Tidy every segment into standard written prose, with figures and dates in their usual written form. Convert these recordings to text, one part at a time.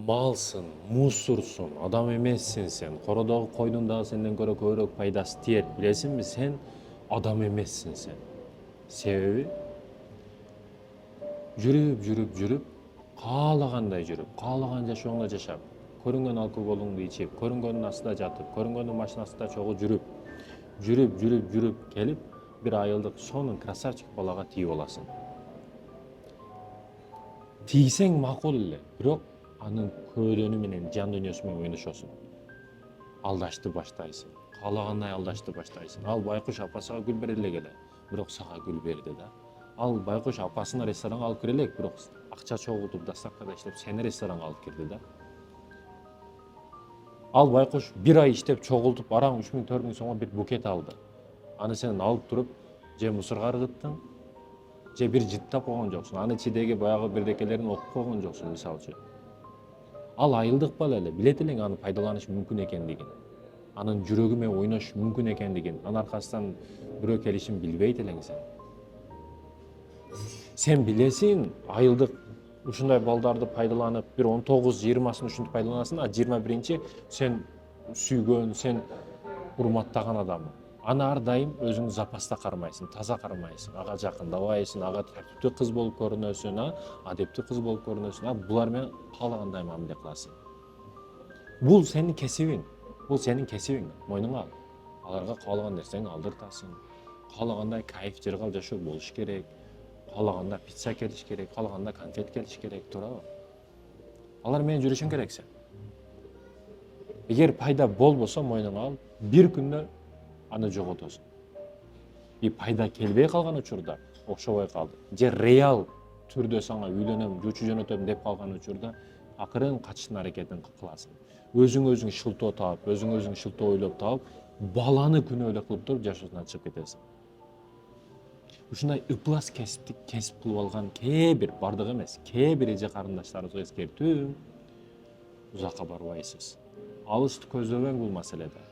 малсың, мусорсың, адам емессің сен. Қорадағы қойдың дағы сенден көрі көбірек пайдасы тиер. Білесің бе, сен адам емессің сен. Себебі жүріп, қалағандай жүріп, қалаған жашауыңда жашап, көрінген алкоголыңды içip, көрінгеннің астында жатып, көрінгеннің машинасында чоғы жүріп келіп, bir айылдық соның красавчик балаға тиіп оласың. Тиісең мақұл эле, бирок анын көдөнү менен жан дүйнөсү менен ойношосуң. Алдашты баштайсың. Каалагандай алдашты баштайсың. Ал байкуш апасына гүл бере элек эле, бирок сага гүл берди да. Ал байкуш апасына ресторанга алып кире элек, бирок акча чогултуп доставкада иштеп сени ресторанга алып кирди да. Ал байкуш bir ай иштеп чогултуп араң 3000-4000 сомго bir букет алды. Аны сен алып туруп, же мусорго ыргыттың, же bir жыттап койгон жоксуң. Аны чидеги баягы бирдекелерин окуп койгон жоксуң, мисалы үчүн. Ал айылдык бала эле, билет элең аны пайдаланыш мүмкүн экендигин. Анын жүрөгү менен ойнош мүмкүн экендигин, анын аркасынан бирөө келишин билбейт элең сен. Сен билесиң, айылдык ушундай балдарды пайдаланып, bir 19-20-сын ушинтип пайдаланасың, а 21-чи сен сүйгөн, сен урматтаган адамың. Аны ар дайым өзүң запаста кармайсың, таза кармайсың, ага жакындабайсың, ага тартиптүү кыз болуп көрүнөсүң, адептүү кыз болуп көрүнөсүң, булар менен каалагандай мамиле кыласың. Бул сенин кесибиң, мойнуңа ал. Аларга каалаган нерсеңи алдыртасың, каалагандай кайф жыргал жашоо болуш керек, каалаганда пицца келиш керек, каалаганда конфет келиш керек, туурабы? Алар менен жүрүшүң керек сен. Эгер пайда болбосо мойнуңа ал, бир күндө аны жоготосуң. Пайда келбей калган учурда окшобой калды. Же реал түрдө сага үйлөнөм, жуучу жөнөтөм деп калган учурда акырын качыштын аракетин кыласың. Өзүң шылтоо таап, өзүң шылтоо ойлоп таап, баланы күнөөлө кылып туруп жашоосунан чыгып кетесиң. Ушундай ыплас кесип кылып алган бир бардык эмес, бир эже карындаштарыбызга эскертүү, узакка барбайсыз. Алысты көздөбөң бул маселеде.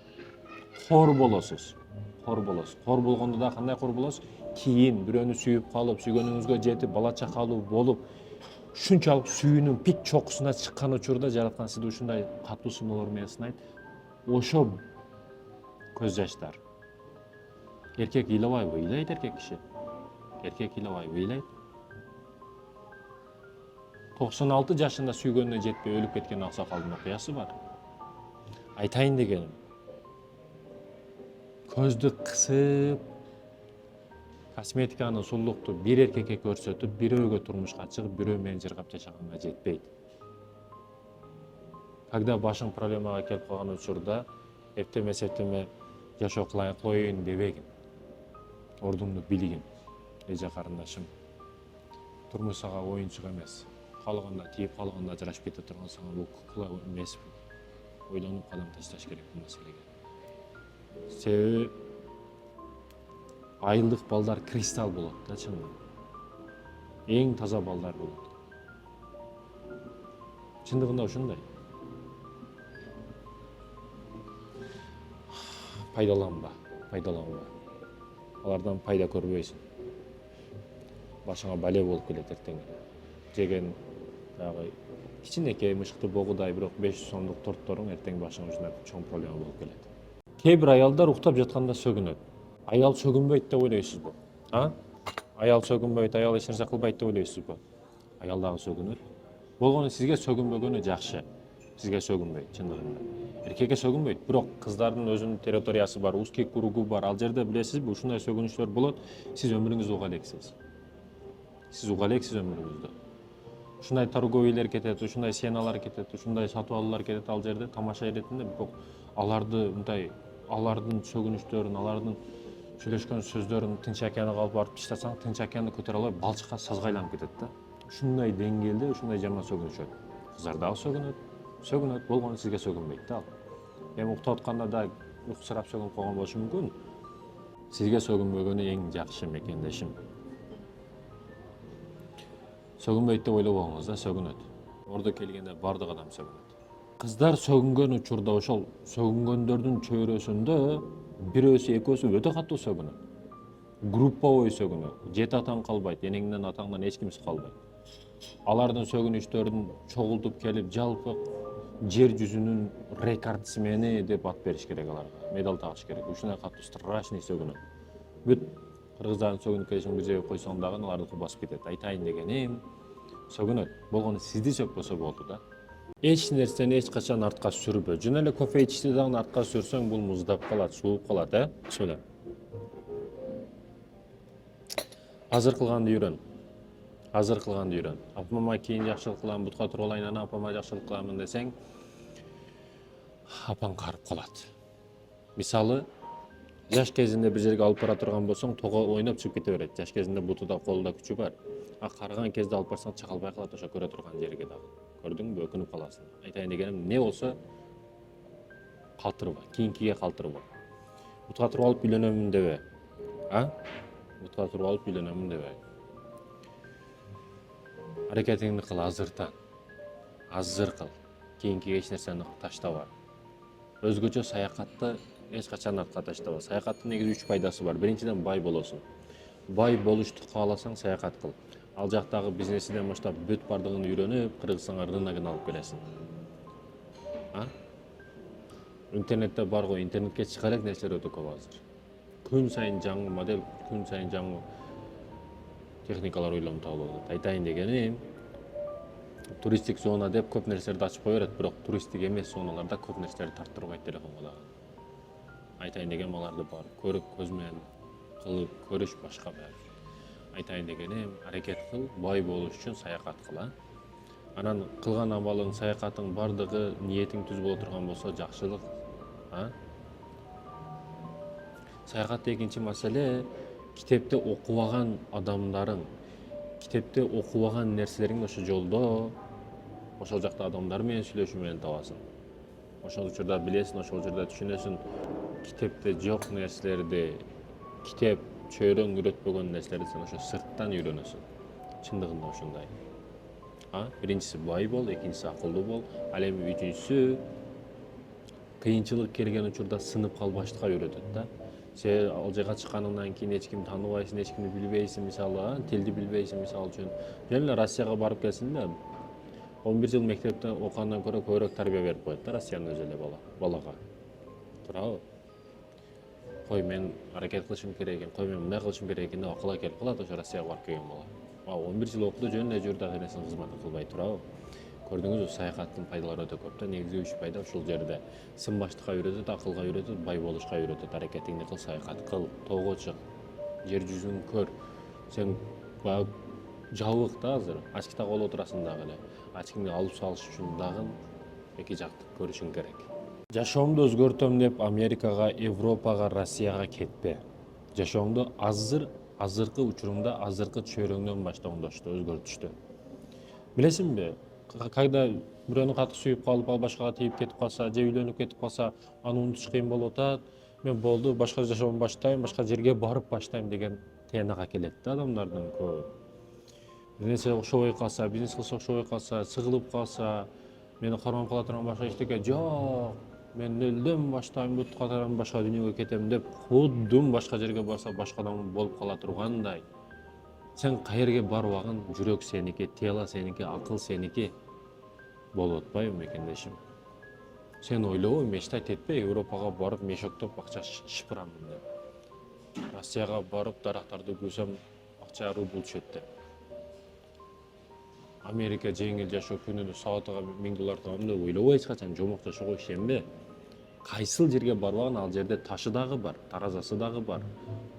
Хор болосуз. Хор болгондо да кандай хор болосуз? Кийин бирөөнү сүйүп калып, сүйгөнүңүзгө жетип, бала чакалуу болуп, ушунчалык сүйүүнүн пик чокусуна чыккан учурда жараткан сизди ушундай катуу сыноолор менен сынайт. Ошо көз жаштар. Эркек ыйлабайбы? Ыйлайт эркек киши. Эркек ыйлабайбы? Ыйлайт. 96 жашында сүйгөнүнө жетпей өлүп кеткен аксакалдын окуясы бар. Айтайын дегеним, көздү кысып, косметиканы, сулукту бир эркекке көрсөтүп, бирөөгө турмушка чыгып, бирөө менен жыргап жашаганга жетпейт. Когда башың проблемага келип калган учурда, эптеме жашоо коеюн дебегин. Ордуңду билгин, эже карындашым. Турмуш сага оюнчук эмес. Каалаганда тийип, каалаганда ажырашып кете турган сага бул кукла эмес. Ойлонуп кадам ташташ керек бул маселеге. Себеби айылдык балдар кристалл болот да, чынында. Эң таза балдар болот. Чындыгында ушундай. Пайдаланба. Алардан пайда көрбөйсүң. Башыңа бале болуп келет эртең. Жеген кичинекей мышыкты богудай бирок 500 сомдук тортторуң эртең башыңа ушундай чоң проблема болуп келет. Кээ бир аялдар уктап жатканда сөгүнөт. Аял сөгүнбөйт деп ойлойсузбу? Аял сөгүнбөйт, аял эч нерсе кылбайт деп ойлойсузбу? Аял дагы сөгүнөт. Болгону сизге сөгүнбөгөнү жакшы. Сизге сөгүнбөйт, чындыгында. Эркекке сөгүнбөйт, бирок кыздардын өзүнүн территориясы бар, узкий кругу бар. Ал жерде билесизби, ушундай сөгүнүчтөр болот. Сиз өмүрүңүздү уга элексиз. Сиз уга элексиз өмүрүңүздү. Ушундай торговийлер кетет, ушундай сеналар кетет, ушундай сатып алуулар кетет ал жерде тамаша иретинде, бирок алардын сөгүнүчтөрүн, алардын сүйлөшкөн сөздөрүн Тынч океанга алып барып таштасаң, Тынч океанды көтөрө албай балчыкка сазга айланып кетет да. Ушундай деңгээлде ушундай жаман сөгүнүшөт. Кыздар дагы сөгүнөт, болгону сизге сөгүнбөйт да ал. Эми уктап атканда да уксурап сөгүнүп койгон болушу мүмкүн. Сизге сөгүнбөгөнү эң жакшы мекендешим. Сөгүнбөйт деп ойлобоңуз да, сөгүнөт. Ордо келгенде бардык адам сөгүнөт. Кыздар сөгүнгөн учурда ошол сөгүнгөндөрдүн чөйрөсүндө бирөөсү, экөөсү өтө катуу сөгүнөт. Группа бою сөгүнөт. Жети атаң калбайт, энеңден, атаңдан эч кимиси калбайт. алардын сөгүнүчтөрүн чогултуп келип жалпы жер жүзүнүн рекордсмени деп ат бериш керек аларга, медаль тагыш керек. Ушундай катуу страшный сөгүнөт. Бүт кыргыздардын сөгүнүп келишин бир жерге койсоң дагы алардыкы басып кетет. Айтайын дегеним, сөгүнөт. Болгону сизди сөкпөсө болду да. Эч нерсени эч качан артка сүрбө. Жөн эле кофе ичишти дагы артка сүрсөң, бул муздап калат, сууп калат, Сөйлө. Азыр кылганды үйрөн. Азыр кылганды үйрөн. Апама кийин жакшылык кылам, бутка туруп алайын, анан апама жакшылык кыламын десең, апаң карып калат. Мисалы, жаш кезинде бир жерге алып бара турган болсоң, того ойноп чыгып кете берет. Жаш кезинде бутуда, колунда күчү бар. А карыган кезде алып барсаң, чакалбай калат ошо көрө турган жерге дагы. Көрдүңбү, өкүнүп каласың. Айтайын дегеним, не болсо калтырба, кийинкиге калтырба. Бутка туруп алып үйлөнөмүн дебе. Бутка туруп алып үйлөнөмүн дебе. Аракетиңди кыл азыртан. Азыр кыл. Кийинкиге эч нерсени таштаба. Өзгөчө саякатты эч качан артка таштаба. Саякаттын негизи 3 пайдасы бар. Биринчиден бай болосуң. Бай болушту кааласаң саякат кыл. Ал жактагы бизнесинен баштап бүт бардыгын үйрөнүп, Кыргызстанга рыногун алып келесиң. Интернетте бар го, интернетке чыга элек нерселер өтө көп азыр. Күн сайын жаңы модель, күн сайын жаңы техникалар ойлонуп табылып атат. Айтайын дегеним, туристик зона деп көп нерселерди ачып кое берет, бирок туристик эмес зоналарда көп нерселерди тарттырбайт телефонго дагы. Айтайын дегеним, аларды бар көрүп, көз менен кылып көрүш башка баары. Айтайын дегеним, аракет кыл, бай болуш үчүн саякат кыл. Анан кылган абалың, саякатың бардыгы ниетиң түз боло турган болсо жакшылык. Саякатта экинчи маселе, китепте окубаган адамдарың, китепте окубаган нерселериң ошо жолдо, ошол жакта адамдар менен сүйлөшүү менен табасың. Ошол учурда билесиң, ошол жерде түшүнөсүң, китепте жок нерселерди, китеп чөйрөң үйрөтпөгөн нерселерди сен ошо сырттан үйрөнөсүң. Чындыгында ошондой. Биринчиси бай бол, экинчиси акылдуу бол, ал эми үчүнчүсү кыйынчылык келген учурда сынып калбаштыкка үйрөтөт да. Сен ал жака чыкканыңдан кийин эч кимди тааныбайсың, эч кимди билбейсиң, мисалы, тилди билбейсиң, мисалы үчүн. Жөн эле Россияга барып келсин да, 11 жыл мектепте окугандан көрө көбүрөөк тарбия берип коет да Россиянын өзү эле балага. Туурабы? Кой, мен аракет кылышым керек экен, кой, мен мындай кылышым керек экен деп акылга келип калат ошо Россияга барып келген бала. 11 жыл окуду, жөн эле жүрдү, акыресин кызматын кылбай, туурабы? Көрдүңүзбү, саякаттын пайдалары өтө көп да. Негизи 3 пайда ушул жерде. Сынбаштыкка үйрөтөт, акылга үйрөтөт, бай болушка үйрөтөт. Аракетиңди кыл, саякат кыл, тоого чык, жер жүзүн көр. Сен баягы жабык да азыр, очкида боло турасың дагы эле. Очкиңди алып салыш үчүн дагы эки жакты көрүшүң керек. Жашоомду өзгөртөм деп Америкага, Европага, Россияга кетпе. Жашоомду азыркы учурумда, азыркы чөйрөңдөн баштооңдошту, өзгөртүштү. Билесиңби, когда бирөөнү катык сүйүп калып, ал башкага тийип кетип калса, же үйлөнүп кетип калса, аны унутуш кыйын болуп атат. Мен болду, башка жашоомду баштайм, башка жерге барып баштайм деген тыянакка келет да адамдардын көбү. Бир нерсе окшобой калса, бизнес кылса окшобой калса, сыгылып калса, мени кармап кала турган башка эчтеке жок. Мен нөлдөн баштайм, бут катарам, башка дүйнөгө кетем деп, кудум башка жерге барса башка адам болуп кала тургандай. Сен каерге барбагын, жүрөк сеники, тело сеники, акыл сеники. Болуп атпайбы мекендешим? Сен ойлобой, мечтать этпе, Европага барып мешоктоп акча шыпырамын деп. Россияга барып дарактарды күйсөм акча рубль түшөт деп. Америка жеңил жашоо, күнүнө саатыга $1000 табам деп ойлобой эч качан, жомок жашоого ишенбе. Кайсыл жерге барбагын, ал жерде ташы дагы бар, таразасы дагы бар,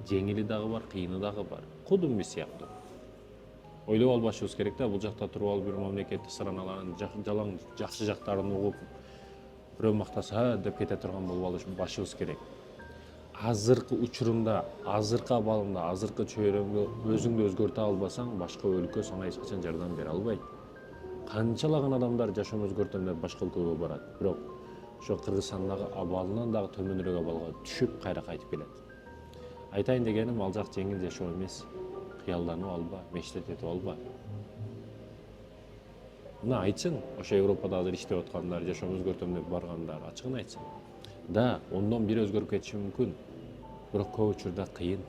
жеңили дагы бар, кыйыны дагы бар. Кудум биз сыяктуу. Ойлоп албашыбыз керек да, бул жакта туруп алып бир мамлекеттин страналарын жалаң жакшы жактарын угуп, бирөө мактаса деп кете турган болуп албашыбыз керек. Азыркы учурумда, азыркы абалымда, азыркы чөйрөңдө өзүңдү өзгөртө албасаң, башка өлкө сага эч качан жардам бере албайт. Канчалаган адамдар жашоомду өзгөртөм деп башка өлкөгө барат, бирок ошо Кыргызстандагы абалынан дагы төмөнүрөөк абалга түшүп кайра кайтып келет. Айтайын дегеним, ал жак жеңил жашоо эмес. Кыялданып алба, мечтет этип алба. Мына айтсын, ошо Европада азыр иштеп аткандар, жашоомду өзгөртөм деп баргандар, ачыгын айтсын. Да, ондон бири өзгөрүп кетиши мүмкүн. Бирок көп учурда кыйын.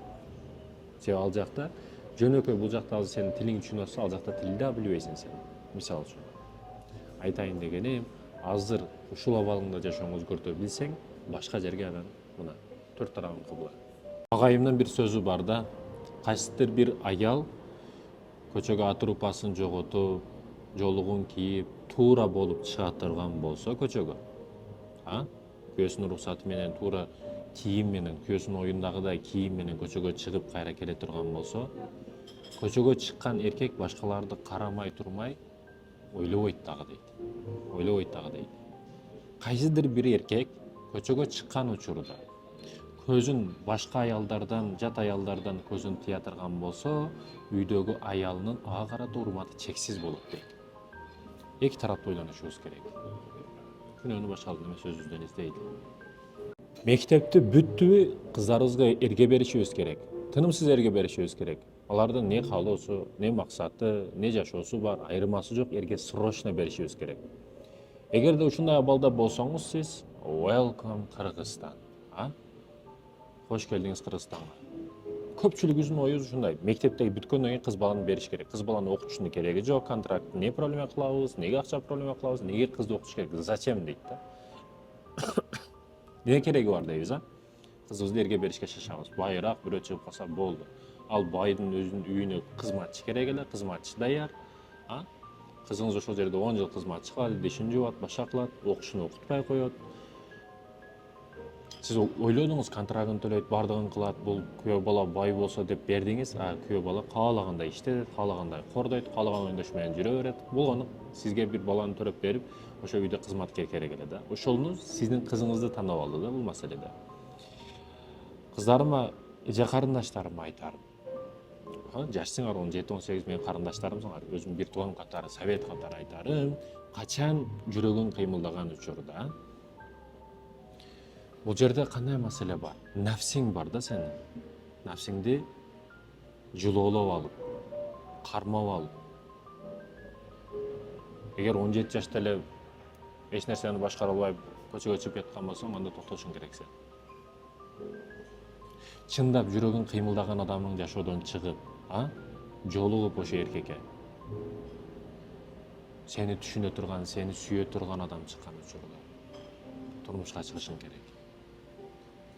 Себеби ал жакта жөнөкөй бул жакта азыр сенин тилиң түшүнүп атса, ал жакта тилди да билбейсиң сен. Мисалы үчүн. Айтайын дегеним, азыр ушул абалыңда жашооңду өзгөртө билсең, башка жерге анан мына төрт тарабың кыбла. Агайымдын бир сөзү бар да, кайсыдыр бир аял көчөгө ат рупасын жоготуп, жолугун кийип, туура болуп чыга турган болсо көчөгө, күйөөсүнүн уруксаты менен туура кийим менен, күйөөсүнүн оюндагыдай кийим менен көчөгө чыгып кайра келе турган болсо, көчөгө чыккан эркек башкаларды карамай турмай ойлобойт дагы дейт. Кайсыдыр бир эркек көчөгө чыккан учурда көзүн башка аялдардан, жат аялдардан көзүн тыя турган болсо, үйдөгү аялынын ага карата урматы чексиз болот дейт. Эки тараптуу ойлонушубуз керек. Күнөөнү башка эме сөзүбүздөн издейли. Мектепти бүттүбү кыздарыбызга эрге беришибиз керек. Тынымсыз эрге беришибиз керек. Алардын не каалоосу, не максаты, не жашоосу бар, айырмасы жок, эрге срочно беришибиз керек. Эгерде ушундай абалда болсоңуз сиз, welcome Кыргызстан. Кош келдиңиз Кыргызстанга. Көпчүлүгүбүздүн ою ушундай. Мектептеги бүткөндөн кийин кыз баланы бериш керек. Кыз баланы окутуштун кереги жок, контракт не проблема кылабыз, неге акча проблема кылабыз, неге кызды окутуш керек, зачем дейт да. Эмне кереги бар дейбиз, кызыбызды эрге беришке шашабыз. Байыраак бирөө чыгып калса болду. Ал байдын өзүнүн үйүнө кызматчы керек эле, кызматчы даяр. Кызыңыз ошол жерде 10 жыл кызматчы кылат, дишин жуат, башка кылат, окушуну окутпай коет. Сиз ойлодуңуз, контрагын төлөйт, бардыгын кылат, бул күйөө бала бай болсо деп бердиңиз, күйөө бала каалагандай иштейт, каалагандай кордойт, каалаган оюндош менен жүрө берет. Болгону сизге бир баланы төрөп берип, ошо үйдө кызматкер керек эле да. Ошону сиздин кызыңызды тандап алды да бул маселеде. Кыздарыма, эже карындаштарыма айтарым. Жашсыңар 17-18 менин карындаштарымсыңар, өзүм бир тууган катары, совет катары айтарым, качан жүрөгүң кыймылдаган учурда, бул жерде кандай маселе бар? Нафсиң бар да сенин. Нафсиңди жылоолоп алып, кармап алып. Эгер 17 жашта эле эч нерсени башкара албай көчөгө чыгып жаткан болсоң, анда токтошуң керек сен. Чындап жүрөгүң кыймылдаган адамың жашоодон чыгып, жолугуп ошо эркекке сени түшүнө турган, сени сүйө турган адам чыккан учурда турмушка чыгышың керек.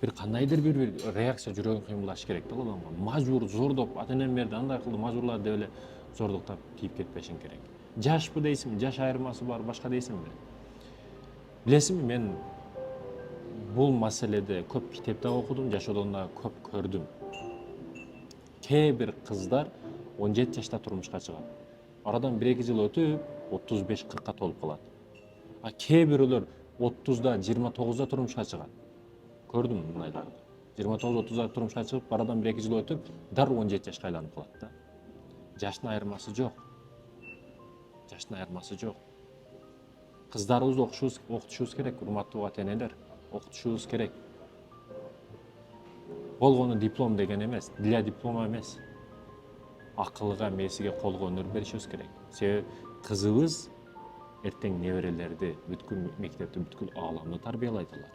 Бир кандайдыр бир реакция жүрөгүң кыймылдашы керек да адамга. Мажбур, зордоп, ата-энем берди, андай кылды, мажбурлады деп эле зордуктап тийип кетпешиң керек. Жашпы дейсиңби, жаш айырмасы бар, башка дейсиңби? Билесиңби, мен бул маселеде көп китеп да окудум, жашоодон да көп көрдүм. Кээ бир кыздар 17 жашта турмушка чыгат. Арадан 1-2 жыл өтүп, 35-40 толуп калат. Кээ бирөөлөр 30-да, 29-да турмушка чыгат. Көрдүм мындайларды. 29-30-да турмушка чыгып, арадан 1-2 жыл өтүп, дар 17 жашка айланып калат да. Жаштын айырмасы жок. Кыздарыбызды окутушубуз керек, урматтуу ата-энелер. Окутушубуз керек. Болгону диплом деген эмес, для диплома эмес. Акылга, месиге, колго өнөр беришибиз керек. Себеби кызыбыз эртең неберелерди, бүткүл мектепти, бүткүл ааламды тарбиялайт алар.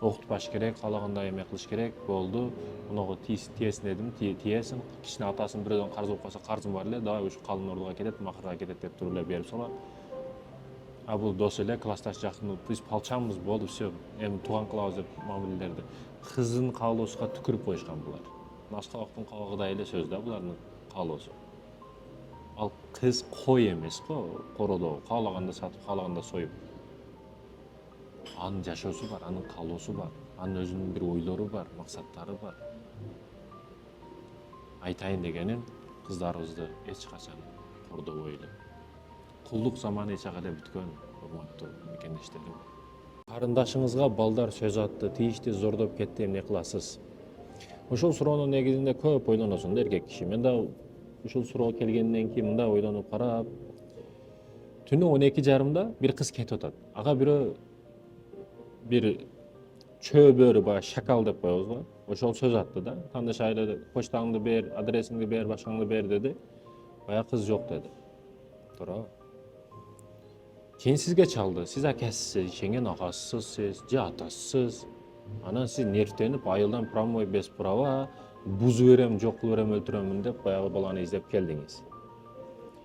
Окутпаш керек, каалагандай эме кылыш керек, болду. Мунуга тиесиң дедим, тиесиң. Кичине атасын бирөөдөн карыз болуп калса, карзым бар эле, давай ушу калын ордуга кетет, макырга кетет деп туруп эле берип салат. Бул дос эле, классташ жакын, биз палчанбыз, болду, все, эми тууган кылабыз деп мамилелерди. Кыздын каалоосуна түкүрүп коюшкан булар. Наскалактын кабагыдай эле сөз да булардын каалоосу. Ал кыз кой эмес го, кородо, каалаганда сатып, каалаганда союп. Анын жашоосу бар, анын каалоосу бар, анын өзүнүн бир ойлору бар, максаттары бар. Айтайын дегеним, кыздарыбызды эч качан кордобой эле. Кулдук заманы эч эле бүткөн, урматтуу мекендештерим. Карындашыңызга балдар сөз атты, тийишти, зордоп кетти, эмне кыласыз? Ушул суроонун негизинде көп ойлоносуң да эркек киши. Мен да ушул суроо келгенден кийин мындай ойлонуп карап, түнү 12:30 бир кыз кетип атат. Ага бирөө бир чөбөрү, баягы шакал деп коебуз го. Ошол сөз атты да. Таанышайлы, почтаңды бер, адресиңди бер, башкаңды бер деди. Баягы кыз жок деди. Туурабы? Кийин сизге чалды. Сиз акасысыз, ишенген агасысыз, же атасысыз. Анан сиз нервтенип, айылдан промой без права бузуп берем, жок кылып берем, өлтүрөмүн деп баягы баланы издеп келдиңиз.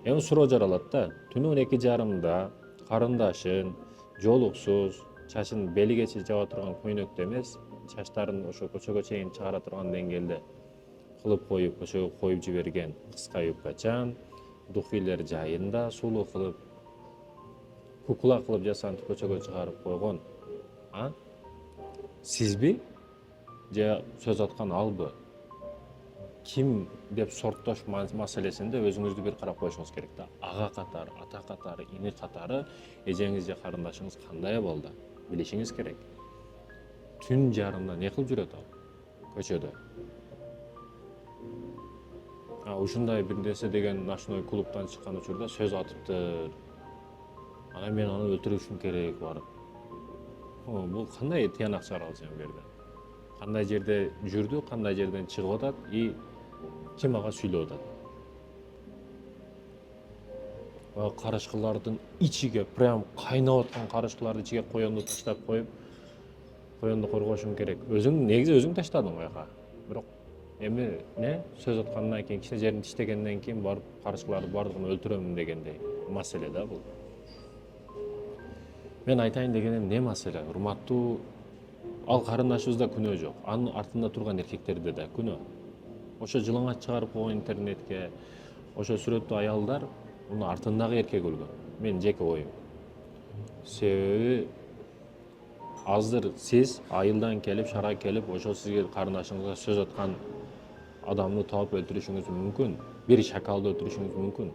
Эми суроо жаралат да. Түнү 12:30 карындашын жолуксуз чачын белигече жаба турган көйнөктө эмес, чачтарын ошо көчөгө чейин чыгара турган деңгээлде кылып коюп, көчөгө коюп жиберген кыска юбкачан, духилер жайында сулуу кылып, кукла кылып жасантып көчөгө чыгарып койгон. Сизби? Же сөз аткан албы? Ким деп сорттош маселесинде өзүңүздү бир карап коюшуңуз керек да. Ага катары, ата катары, ини катары эжеңиз же карындашыңыз кандай абалда? Билишиңиз керек. Түн жарымда не кылып жүрөт ал көчөдө? Ушундай бир нерсе деген ночной клубтан чыккан учурда сөз атыптыр. Анан мен аны өлтүрүшүм керек барып. Бул кандай тыянак чыгара алсам бу жерде? Кандай жерде жүрдү, кандай жерден чыгып атат и ким ага сүйлөп атат? Карышкылардын ичиге, прям кайнап аткан карышкылардын ичиге коёнду таштап коюп, коёнду коргошум керек. Өзүң негизи өзүң таштадың буяка. Бирок эми сөз аткандан кийин, кичине жерин тиштегенден кийин барып карышкылардын бардыгын өлтүрөмүн дегендей маселе да бул. Мен айтайын дегеним не маселе? Урматтуу, ал карындашыбызда күнөө жок. Анын артында турган эркектерде да күнөө. Ошо жылаңач чыгарып койгон интернетке, ошо сүрөттүү аялдар мунун артындагы эркек өлгөн. Мен жеке оюм. Себеби азыр сиз айылдан келип, шаарга келип, ошо сизге карындашыңызга сөз аткан адамды таап өлтүрүшүңүз мүмкүн. Бир шакалды өлтүрүшүңүз мүмкүн.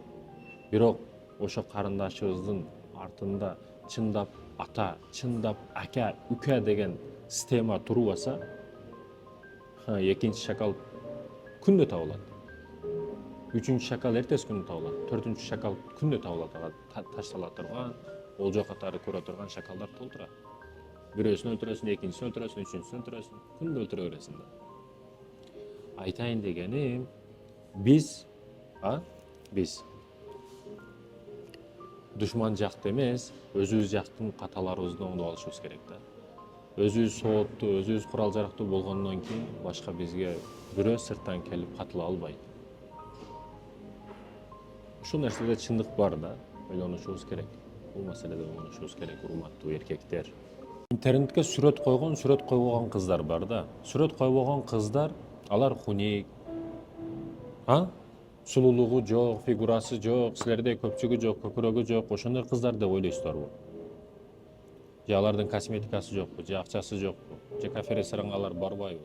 Бирок ошо карындашыбыздын артында чындап ата, чындап ака, үкө деген система турбаса, экинчи шакал күндө табылат. Үчүнчү шакал эртеси күнү табылат. Төртүнчү шакал күндө табылат. Ага таштала турган, олжо катары көрө турган шакалдар толтура. Бирөөсүн өлтүрөсүн, экинчисин өлтүрөсүн, үчүнчүсүн өлтүрөсүн, күндө өлтүрө бересиң да. Айтайын дегеним, биз душман жакты эмес, өзүбүз жактын каталарыбызды оңдоп алышыбыз керек да. Өзүбүз сооттуу, өзүбүз курал жарактуу болгондон кийин башка бизге бирөө сырттан келип катыла албайт. Ушул нерседе чындык бар да, ойлонушубуз керек. Бул маселеде ойлонушубуз керек, урматтуу эркектер. Интернетке сүрөт койбогон кыздар бар да. Сүрөт койбогон кыздар, алар хуник, сулуулугу жок, фигурасы жок, силердей көпчүгү жок, көкүрөгү жок, ошондой кыздар деп ойлойсуздарбы? Же алардын косметикасы жокпу, же акчасы жокпу, же кафе ресторанга алар барбайбы?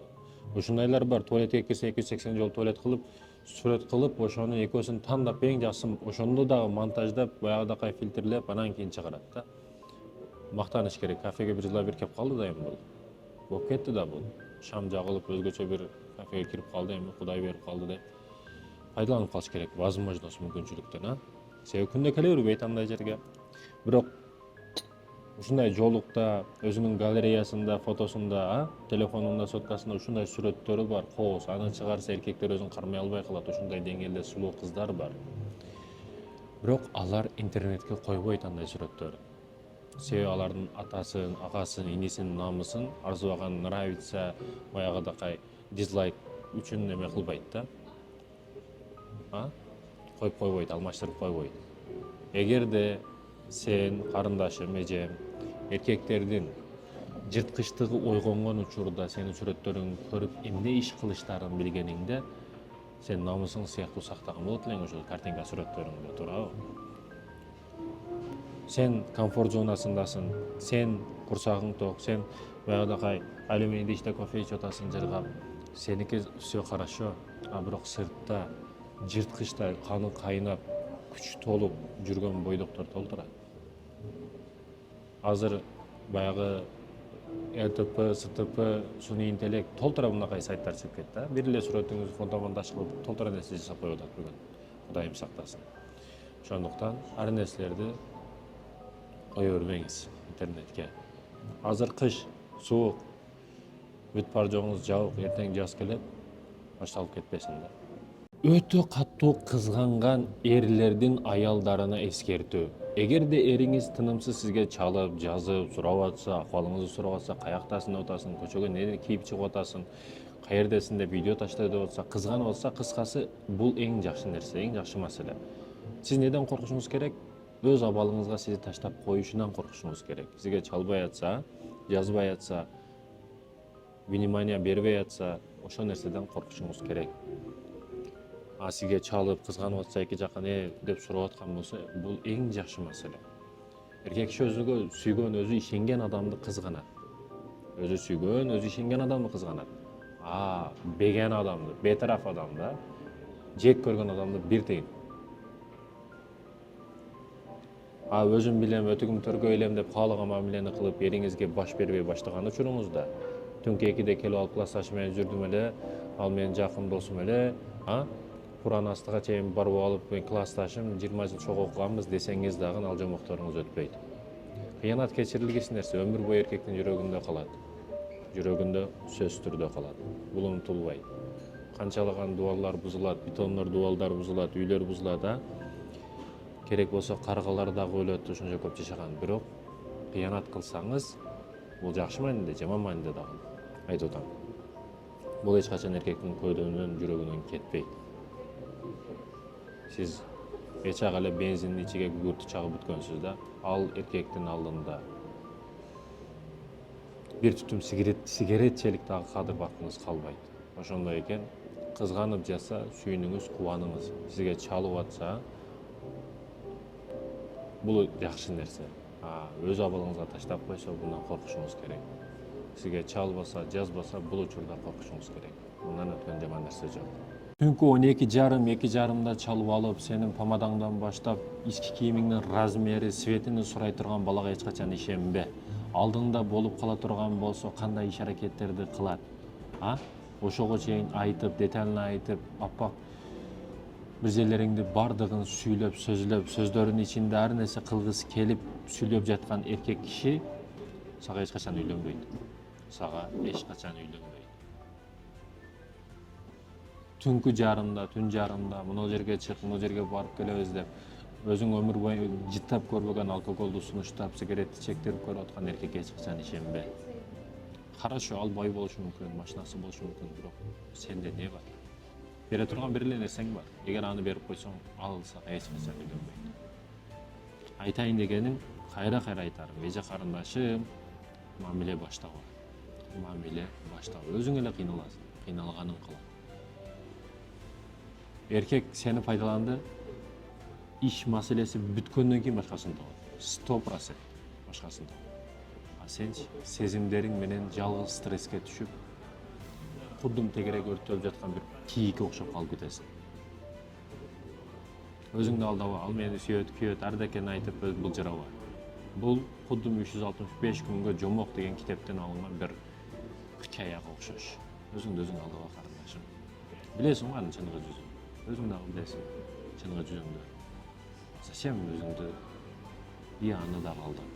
Ушундайлар бар, туалетке кирсе 280 жолу туалет кылып, сүрөт кылып, ошону экөөсүн тандап эң жакшысын ошондо дагы монтаждап, баягыдакай фильтрлеп, анан кийин чыгарат да. Мактаныш керек, кафеге бир жылда бир кеп калды да эми бул. Болуп кетти да бул. Шам жагылып, өзгөчө бир кафеге кирип калды, эми Кудай берип калды деп пайдаланып калыш керек, возможность мүмкүнчүлүктөн, Себеби күндө келе бербейт андай жерге. Бирок ушундай жолукта, өзүнүн галереясында, фотосунда, телефонунда, соткасында ушундай сүрөттөрү бар, кооз. Аны чыгарса эркектер өзүн кармай албай калат, ушундай деңгээлде сулуу кыздар бар. Бирок алар интернетке койбойт андай сүрөттөрүн. Себеби алардын атасын, агасын, инисин намысын арзубаган, нравится, баягыдакай дизлайк үчүн эме кылбайт да. Коюп койбойт, алмаштырып койбойт. Эгерде сен, карындашым, эжем, эркектердин жырткычтыгы ойгонгон учурда сенин сүрөттөрүңдү көрүп эмне иш кылыштарын билгениңде, сен намысың сыяктуу сактаган болот элең ошол картинка сүрөттөрүңдү, туурабы? Сен комфорт зонасындасың, сен курсагың ток, сен баягыдакай алюминийди иште кофе ичип атасың жыргап, сеники все хорошо, бирок сыртта жырткычтай каны кайнап, күч толуп жүргөн бойдоктор толтурат. Азыр баягы РТП, СТП, суний интеллект толтура мынакай сайттар чыгып кетти. Бир эле сүрөтүңүздү фотомонтаж кылып толтура нерсе жасап коюп атат бүгүн. Кудайым сактасын. Ошондуктан ар нерселерди кое бербеңиз интернетке. Азыр кыш, суук, бүт бар жоңуңуз жабык, эртең жаз келет, башталып кетпесин да. Өтө катуу кызганган эрлердин аялдарына эскертүү. Эгерде эриңиз тынымсыз сизге чалып, жазып, сурап атса, акыбалыңызды сурап атса, каяктасың деп атасың, көчөгө эмне кийип чыгып атасың, каердесинде видео таштайды деп атса, кызганып атса, кыскасы бул эң жакшы нерсе, эң жакшы маселе. Сиз неден коркушуңуз керек? Өз абалыңызга сизди таштап коюшунан коркушуңуз керек. Сизге чалбай атса, жазбай атса, внимание бербей атса, ошол нерседен коркушуңуз керек. А сизге чалып, кызганып атса, эки жакка деп сурап аткан болсо, бул эң жакшы маселе. Эркек киши өзүгө сүйгөн, өзү ишенген адамды кызганат. Өзү сүйгөн, өзү ишенген адамды кызганат. Беген адамды, бетараф адамды, жек көргөн адамды бир тыйын. Өзүм билем, өтүгүм төргөй элем деп каалаган мамилени кылып, эриңизге баш бербей баштаган учуруңузда, түнкү 2-де келип алып классташым менен жүрдүм эле, ал менин жакын досум эле, Куран астыга чейин барып алып, мен классташым 20 жыл чогуу окуганбыз десеңиз дагы ал жомокторуңуз өтпөйт. Кыянат кечирилгис нерсе, өмүр бою эркектин жүрөгүндө калат. Жүрөгүндө сөзсүз түрдө калат. Бул унутулбайт. Канчалаган дубалдар бузулат, бетондор дубалдар бузулат, үйлөр бузулат, керек болсо каргалар дагы өлөт, ошончо көп жашаган. Бирок кыянат кылсаңыз, бул жакшы мааниде, жаман мааниде дагы айтып атам. Бул эч качан эркектин көөдөнөн, жүрөгүнөн кетпейт. Сиз эчак эле бензиндин ичиге күкүртү чагып бүткөнсүз да, ал эркектин алдында бир түтүм сигаретчелик дагы кадыр бактыңыз калбайт. Ошондой экен, кызганып жатса, сүйүнүңүз, кубаныңыз. Сизге чалып атса, бул жакшы нерсе. Өз абалыңызга таштап койсо, bundan коркушуңуз керек. Сизге чалбаса, жазбаса, бул учурда коркушуңуз керек. Мындан өткөн жаман нерсе жок. Түнкү 12:30-2:30да чалып алып, сенин помадаңдан баштап, ички кийимиңдин размери, светини сурай турган балага эч качан ишенбе. Алдыңда болуп кала турган болсо, кандай иш-аракеттерди кылат? Ошого чейин айтып, детально айтып, аппак бир жерлериңди бардыгын сүйлөп, сөздөрүнүн ичинде ар нерсе кылгысы келип сүйлөп жаткан эркек киши сага эч качан үйлөнбөйт. Түнкү жарымда, түн жарымда, мына жерге чык, мына жерге барып келебиз деп, өзүң өмүр бою жыттап көрбөгөн алкоголду сунуштап, сигаретти чектирип көрүп аткан эркекке эч качан ишенбе. Хорошо, ал бай болушу мүмкүн, машинасы болушу мүмкүн, бирок сенде не бар? Бере турган бир эле нерсең бар. Эгер аны берип койсоң, ал сага эч качан үйлөнбөйт. Айтайын дегеним, кайра айтарым, эже карындашым, мамиле баштагыла. Өзүң эле кыйналасың, кыйналганың кылат. Эркек сени пайдаланды, иш маселеси бүткөндөн кийин башкасын табат. 100% башкасын табат. Сенчи сезимдериң менен жалгыз стресске түшүп, кудум тегерек өрттөп жаткан бир кийикке окшоп калып кетесиң. Өзүңдү алдабы, ал мени сүйөт, күйөт, ардекени айтып былжыраба. Бул кудум 365 күнгө жомок деген китептен алынган бир хикаяга окшош. Өзүңдү өзүң алдаба карындашым. Билесиң анын чыныгы жүзүн. Өзүң дагы билесиң чыныгы жүзүңдү. Зачем өзүңдү аны дагы алдап?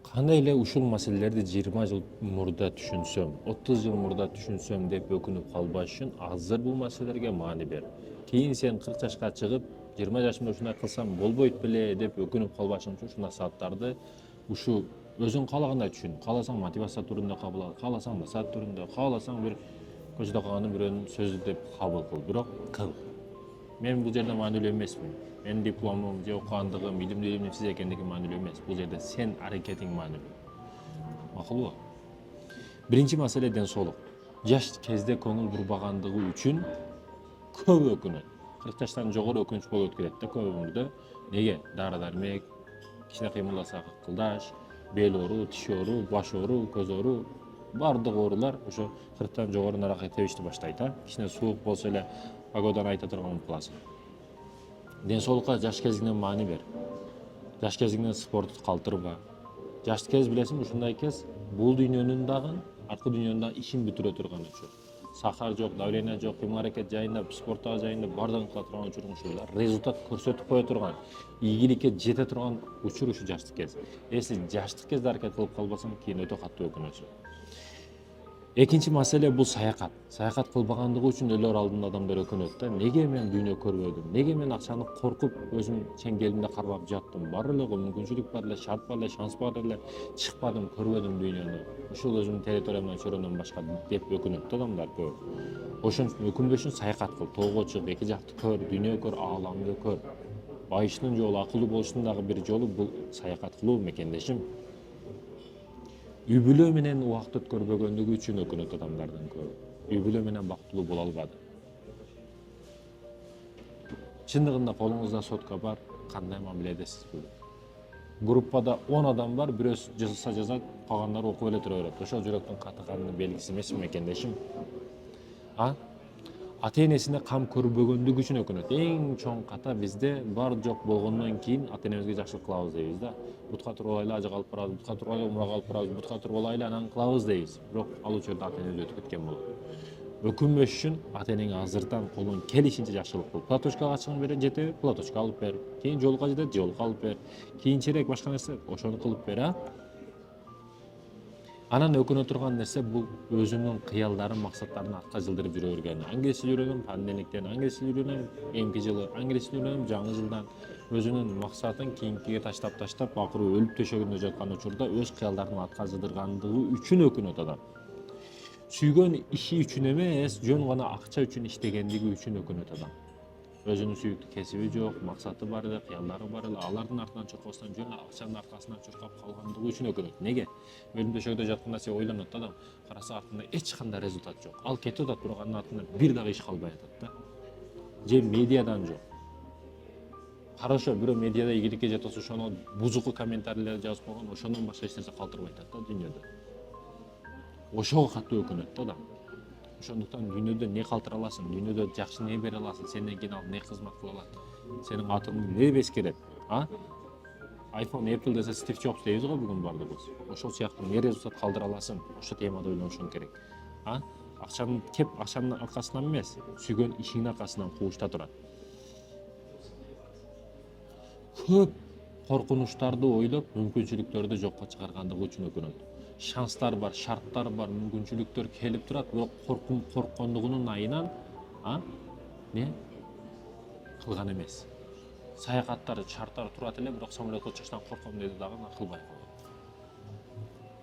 Кандай эле ушул маселелерди 20 жыл мурда түшүнсөм, 30 жыл мурда түшүнсөм деп өкүнүп калбаш үчүн азыр бул маселелерге маани бер. Кийин сен 40 жашка чыгып, 20 жашымда ушундай кылсам болбойт беле деп өкүнүп калбашың үчүн ушундай сааттарды ушу өзүң каалагандай түшүн. Кааласаң мотивация түрүндө кабыл ал, кааласаң насаат түрүндө, кааласаң бир көчөдө калгандын бирөөнүн сөзү деп кабыл кыл, бирок кыл. Мен бул жерде маанилүү эмесмин. Менин дипломум, же окугандыгым, илимсиз экендиги маанилүү эмес. Бул жерде сен аракетиң маанилүү. Макулбу? Биринчи маселе ден соолук. Жаш кезде көңүл бурбагандыгы үчүн көп өкүнөт. 40 жаштан жогору өкүнүч болуп өткөрөт да көбүндө. Неге? Дары-дармек, кичине кыймылдаса кылдаш, бел оору, тиш оору, баш оору, көз оору, бардык оорулар ошо 40тан жогору наракка тебишти баштайт, Кичине суук болсо эле погоданы айта турган болуп каласың. Ден соолукка жаш кезиңден маани бер. Жаш кезиңден спортту калтырба. Жаш кез билесиңби, ушундай кез бул дүйнөнүн дагы, аркы дүйнөнүн дагы ишин бүтүрө турган учур. Сахар жок, давление жок, кыймыл-аракет жайында, спорттагы жайында бардыгын кыла турган учурдун ушул результат көрсөтүп кое турган, ийгиликке жете турган учур ушу жаштык кез. Эси жаштык кезде аракет кылып калбасаң, кийин өтө катуу өкүнөсүң. Экинчи маселе бул саякат. Саякат кылбагандыгы үчүн өлөр алдында адамдар өкүнөт да. Неге мен дүйнө көрбөдүм? Неге мен акчаны коркуп өзүм чеңгелимде кармап жаттым? Бар эле го мүмкүнчүлүк бар эле, шарт бар эле, шанс бар эле, чыкпадым, көрбөдүм дүйнөнү. Ушул өзүмдүн территориямдан чөрөмдөн башка деп өкүнөт да адамдар көп. Ошон үчүн өкүнбөш үчүн саякат кыл, тоого чык, эки жакты көр, дүйнө көр, ааламды көр. Байыштын жолу, акылдуу болуштун дагы бир жолу бул саякат кылуу мекендешим. Үй бүлө менен убакыт өткөрбөгөндүгү үчүн өкүнөт адамдардын көбү. Үй бүлө менен бактылуу боло албады. Чындыгында колуңузда сотка бар, кандай мамиледесиз бул? Группада 10 адам бар, бирөөсү жазса жазат, калгандары окуп эле тура берет. Ошол жүрөктүн катыганынын белгиси эмеспи мекендешим? Ата энесине кам көрбөгөндүгү үчүн өкүнөт. Эң чоң ката бизде бар жок болгондон кийин ата энебизге жакшылык кылабыз дейбиз да. Бутка туруп алайлы, ажыга алып барабыз, бутка туруп алайлы, умрага алып барабыз, бутка туруп алайлы, анан кылабыз дейбиз. Бирок ал учурда ата энебиз өтүп кеткен болот. Өкүнбөш үчүн ата энеңе азырдан колуң келишинче жакшылык кыл. Платочкага чыгым берет, жетеби? Платочка алып бер. Кийин жолука жетет, жолука алып бер. Кийинчерээк башка нерсе, ошону кылып бер, Анан өкүнө турган нерсе бул өзүнүн кыялдарын, максаттарын артка жылдырып жүрө берген. Аңгеси жүрөнүм пандемиктен, аңгеси жүрөнүм эмки жылы, аңгеси жүрөнүм жаңы жылдан өзүнүн максатын кийинкиге таштап, акыры өлүп төшөгүндө жаткан учурда өз кыялдарын артка жылдыргандыгы үчүн өкүнөт адам. Сүйгөн иши үчүн эмес, жөн гана акча үчүн иштегендиги үчүн өкүнөт адам. Өзүнүн сүйүктүү кесиби жок, максаты бар эле, кыялдары бар эле, алардын артынан чуркабастан жөн акчанын аркасынан чуркап калгандыгы үчүн өкүнөт. Неге? Өлүм төшөгүндө жатканда сен ойлонот адам, караса артында эч кандай результат жок. Ал кетип атат, бирок анын артында бир дагы иш калбай атат да. Же медиадан жок. Хорошо, бирөө медиада ийгиликке жете болсо ошону бузуку комментарийлер жазып койгон, ошондон башка эч нерсе калтырбай атат да дүйнөдө. Ошого катуу өкүнөт да адам. Ошондуктан дүйнөдө не калтыра аласың, дүйнөдө жакшы не бере аласың, сенден кийин алып не кызмат кыла алат, сенин атыңды не бескерет, iPhone, Apple десе Стив Джобс дейбиз го бүгүн баардыгыбыз. Ошол сыяктуу не результат калтыра аласың, ошол темада ойлонушуң керек. Акчаны кеп акчанын аркасынан эмес, сүйгөн ишиңдин аркасынан кубучта турат. Көп коркунучтарды ойлоп, мүмкүнчүлүктөрдү жокко чыгаргандыгы үчүн өкүнөт. Шанстар бар, шарттар бар, мүмкүнчүлүктөр келип турат, бирок корккондугунун айынан не кылган эмес. Саякаттар, шарттар турат эле, бирок самолетко чыгыштан корком деди дагы кылбай койгон.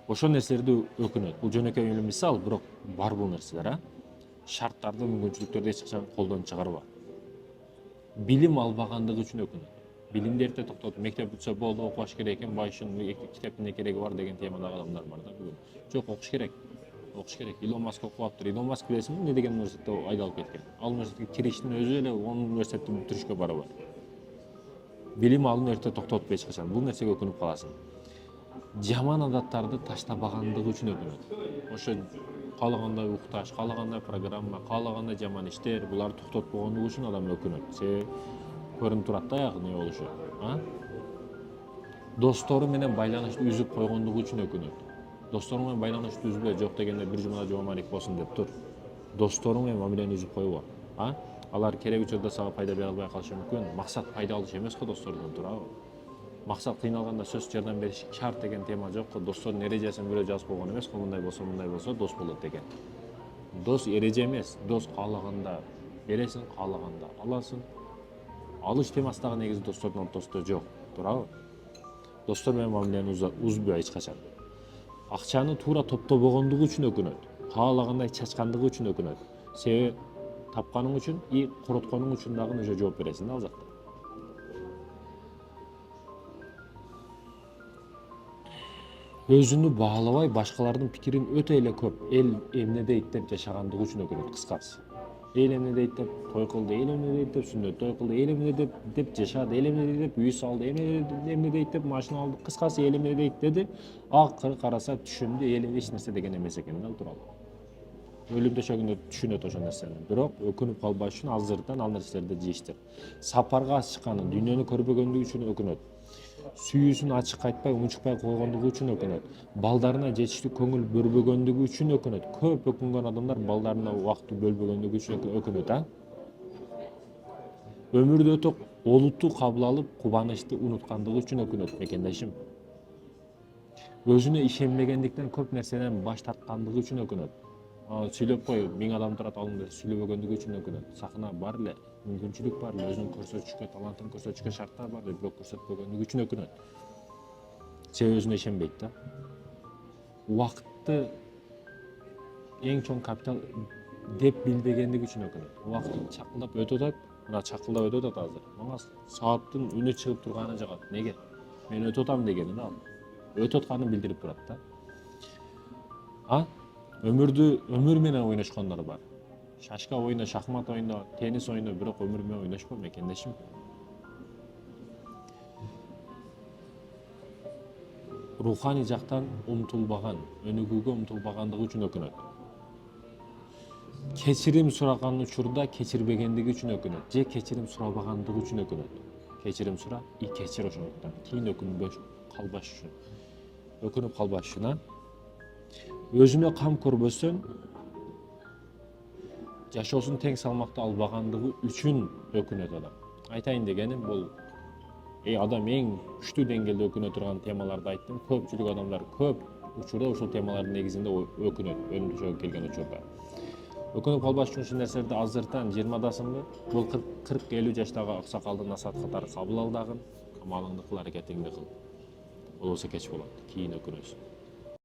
Ошол нерселерди өкүнөт. Бул жөнөкөй эле мисал, бирок бар бул нерселер, Шарттарды, мүмкүнчүлүктөрдү эч качан колдон чыгарба. Билим албагандыгы үчүн өкүнөт. Билимди эрте токтотуп, мектеп бүтсө болду, окубаш керек экен, байшын китептин эмне кереги бар деген темадагы адамдар бар да бүгүн. Жок, окуш керек. Окуш керек. Илон Маск окуп аптыр. Илон Маск билесиңби, эмне деген университетте айдалып кеткен? Ал университетке кириштин өзү эле 10 университетти бүтүрүшкө барабар. Билим алууну эрте токтотуп эч качан. Бул нерсеге өкүнүп каласың. Жаман адаттарды таштабагандыгы үчүн өкүнөт. Ошо каалагандай укташ, каалагандай программа, каалагандай жаман иштер, буларды токтотпогондугу үчүн адам өкүнөт. Себеби көрүнүп турат да аяк эмне болушу. Достору менен байланышты үзүп койгондугу үчүн өкүнөт. Достору менен байланышты үзбө, жок дегенде бир жумада жоомалик болсун деп тур. Достору менен мамилени үзүп койбо. Алар керек учурда сага пайда бере албай калышы мүмкүн. Максат пайда алыш эмес го достордон, туурабы? Максат кыйналганда сөз жардам бериш шарт деген тема жок го. Достордун эрежесин бирөө жазып койгон эмес го, мындай болсо дос болот деген. Дос эреже эмес, дос каалаганда бересиң, каалаганда аласың. Алыш темасы дагы негизи достордун ортосунда жок, туурабы? Достор менен мамилени үзбө эч качан. Акчаны туура топтобогондугу үчүн өкүнөт. Каалагандай чачкандыгы үчүн өкүнөт. Себеби тапканың үчүн и коротконуң үчүн дагы уже жооп бересиң да ал жакта. Өзүнү баалабай, башкалардын пикирин өтө эле көп эл эмне дейт деп жашагандыгы үчүн өкүнөт, кыскасы. Эл эмне дейт деп той кылды, эл эмне дейт деп сүннөт той кылды, эл эмне деп жашады, эл эмне дейт деп үй салды, эмне дейт деп машина алды, кыскасы эл эмне дейт деди. Акыры караса түшүндү, эл эч нерсе деген эмес экен да ал тууралуу. Өлүм төшөгүндө түшүнөт ошол нерсени. Бирок өкүнүп калбаш үчүн азырдан ал нерселерди жийиштир. Сапарга чыкканы, дүйнөнү көрбөгөндүгү үчүн өкүнөт. Сүйүүсүн ачык айтпай, унчукпай койгондугу үчүн өкүнөт. Балдарына жетиштүү көңүл бөлбөгөндүгү үчүн өкүнөт. Көп өкүнгөн адамдар балдарына убакыт бөлбөгөндүгү үчүн өкүнөт, Өмүрдү өтө олуттуу кабыл алып, кубанычты унуткандыгы үчүн өкүнөт мекендешим. Өзүнө ишенбегендиктен көп нерседен баш тарткандыгы үчүн өкүнөт. Сүйлөп кой, 1000 адам турат алдыңда сүйлөбөгөндүгү үчүн өкүнөт. Сахна бар эле, мүмкүнчүлүк бар эле, өзүн көрсөтүшкө, талантын көрсөтүшкө шарттар бар эле, бирок көрсөтпөгөндүгү үчүн өкүнөт. Себеби өзүнө ишенбейт да. Убакытты эң чоң капитал деп билбегендиги үчүн өкүнөт. Убакыт чакылдап өтүп атат, мына чакылдап өтүп атат азыр. Мага сааттын үнү чыгып турганы жагат. Неге? Мен өтүп атам дегенин ал. Өтүп атканын билдирип турат да. Өмүр менен ойношкондор бар. Шашка ойно, шахмат ойно, теннис ойно, бирок өмүр менен ойношпо мекендешим. Руханий жактан умтулбаган, өнүгүүгө умтулбагандыгы үчүн өкүнөт. Кечирим сураган учурда кечирбегендиги үчүн өкүнөт, же кечирим сурабагандыгы үчүн өкүнөт. Кечирим сура, кечир ошондуктан. Кийин өкүнбөш калбаш үчүн. Өкүнүп калбаш үчүн, өзүнө кам көрбөсөн, жашоосун тең салмакта албагандыгы үчүн өкүнөт адам. Айтайын дегеним бул адам эң күчтүү деңгээлде өкүнө турган темаларды айттым. Көпчүлүк адамдар көп учурда ушул темалардын негизинде өкүнөт, өлүм төшөгүнө келген учурда. Өкүнүп калбаш үчүн ушул нерселерди азыртан 20дасыңбы? Бул 40-50 жаштагы аксакалдын насааттары кабыл ал дагы, камалыңды кыл, аракетиңди кыл. Болбосо кеч болот, кийин өкүнөсүң.